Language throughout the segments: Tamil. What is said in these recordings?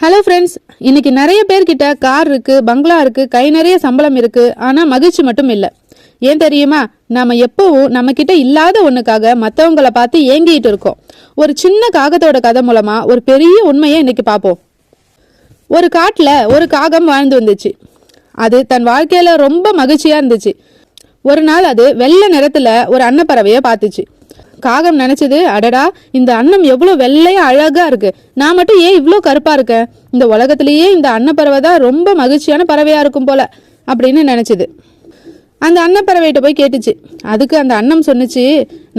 ஹலோ ஃப்ரெண்ட்ஸ், இன்னைக்கு நிறைய பேர்கிட்ட கார் இருக்கு, பங்களா இருக்கு, கை நிறைய சம்பளம் இருக்கு, ஆனா மகிழ்ச்சி மட்டும் இல்லை. ஏன் தெரியுமா? நாம எப்பவும் நம்ம கிட்ட இல்லாத ஒண்ணுக்காக மற்றவங்களை பார்த்து ஏங்கிட்டு இருக்கோம். ஒரு சின்ன காகத்தோட கதை மூலமா ஒரு பெரிய உண்மையை இன்னைக்கு பார்ப்போம். ஒரு காட்டுல ஒரு காகம் வாழ்ந்து வந்துச்சு. அது தன் வாழ்க்கையில ரொம்ப மகிழ்ச்சியா இருந்துச்சு. ஒரு நாள் அது வெள்ளை நிறத்துல ஒரு அன்னப்பறவைய பார்த்துச்சு. காகம் நினைச்சது, அடடா, இந்த அன்னம் எவ்வளவு வெள்ளையா அழகா இருக்கு, நான் மட்டும் ஏன் இவ்வளோ கருப்பா இருக்கேன், இந்த உலகத்திலேயே இந்த அன்னப்பறவை தான் ரொம்ப மகிழ்ச்சியான பறவையா இருக்கும் போல அப்படின்னு நினைச்சது. அந்த அன்னப்பறவைகிட்ட போய் கேட்டுச்சு. அதுக்கு அந்த அன்னம் சொன்னிச்சு,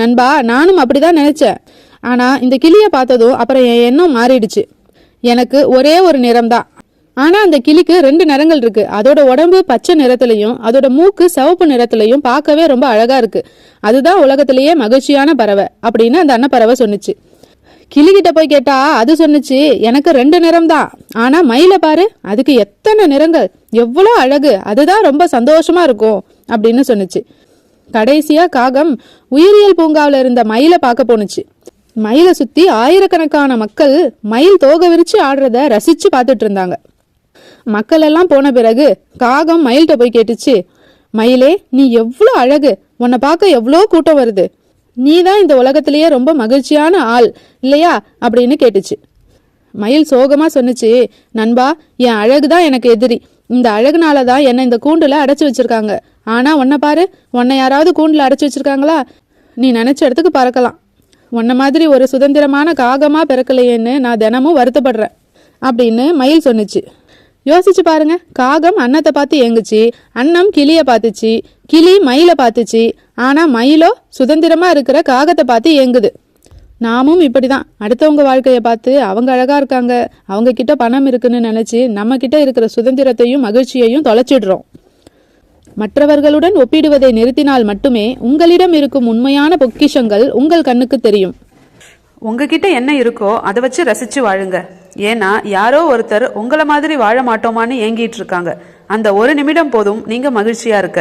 நண்பா, நானும் அப்படிதான் நினைச்சேன். ஆனா இந்த கிளிய பார்த்ததும் அப்புறம் என் எண்ணம் மாறிடுச்சு. எனக்கு ஒரே ஒரு நிறம்தான், ஆனா அந்த கிளிக்கு 2 நிறங்கள் இருக்கு. அதோட உடம்பு பச்சை நிறத்திலையும் அதோட மூக்கு சிவப்பு நிறத்திலையும் பார்க்கவே ரொம்ப அழகா இருக்கு. அதுதான் உலகத்திலேயே மகிழ்ச்சியான பறவை அப்படின்னு அந்த அன்னப்பறவை சொன்னிச்சு. கிளிகிட்ட போய் கேட்டா அது சொன்னிச்சு, எனக்கு 2 நிறம் தான், ஆனா மயில பாரு, அதுக்கு எத்தனை நிறங்கள், எவ்வளோ அழகு, அதுதான் ரொம்ப சந்தோஷமா இருக்கும் அப்படின்னு சொன்னிச்சு. கடைசியா காகம் உயிரியல் பூங்காவில இருந்த மயிலை பார்க்க போனுச்சு. மயிலை சுத்தி ஆயிரக்கணக்கான மக்கள் மயில் தோகை விரிச்சு ஆடுறத ரசிச்சு பார்த்துட்டு இருந்தாங்க. மக்கள் எல்லாம் போன பிறகு காகம் மயில்கிட்ட போய் கேட்டுச்சு, மயிலே, நீ எவ்வளோ அழகு, உன்னை பார்க்க எவ்வளோ கூட்டம் வருது, நீ தான் இந்த உலகத்திலேயே ரொம்ப மகிழ்ச்சியான ஆள் இல்லையா அப்படின்னு கேட்டுச்சு. மயில் சோகமா சொன்னிச்சு, நண்பா, என் அழகுதான் எனக்கு எதிரி, இந்த அழகுனாலதான் என்னை இந்த கூண்டுல அடைச்சு வச்சிருக்காங்க. ஆனா உன்னை பாரு, உன்னை யாராவது கூண்டுல அடைச்சு வச்சிருக்காங்களா? நீ நினைச்ச இடத்துக்கு பறக்கலாம். உன்ன மாதிரி ஒரு சுதந்திரமான காகமா பிறக்கலையேன்னு நான் தினமும் வருத்தப்படுறேன் அப்படின்னு மயில் சொன்னிச்சு. யோசிச்சு பாருங்க, காகம் அன்னத்தை பார்த்து ஏங்குச்சு, அன்னம் கிளிய பார்த்துச்சு, கிளி மயில பார்த்துச்சு, ஆனா மயிலோ சுதந்திரமா இருக்கிற காகத்தை பார்த்து ஏங்குது. நாமும் இப்படிதான் அடுத்தவங்க வாழ்க்கைய பார்த்து அவங்க அழகா இருக்காங்க, அவங்க கிட்ட பணம் இருக்குன்னு நினைச்சு நம்ம கிட்ட இருக்கிற சுதந்திரத்தையும் மகிழ்ச்சியையும் தொலைச்சிடுறோம். மற்றவர்களுடன் ஒப்பிடுவதை நிறுத்தினால் மட்டுமே உங்களிடம் இருக்கும் உண்மையான பொக்கிஷங்கள் உங்கள் கண்ணுக்கு தெரியும். உங்ககிட்ட என்ன இருக்கோ அதை வச்சு ரசிச்சு வாழுங்க. ஏன்னா யாரோ ஒருத்தர் உங்களை மாதிரி வாழ மாட்டோமான்னு ஏங்கிட்டு இருக்காங்க. அந்த ஒரு நிமிடம் போதும் நீங்க மகிழ்ச்சியா இருக்க.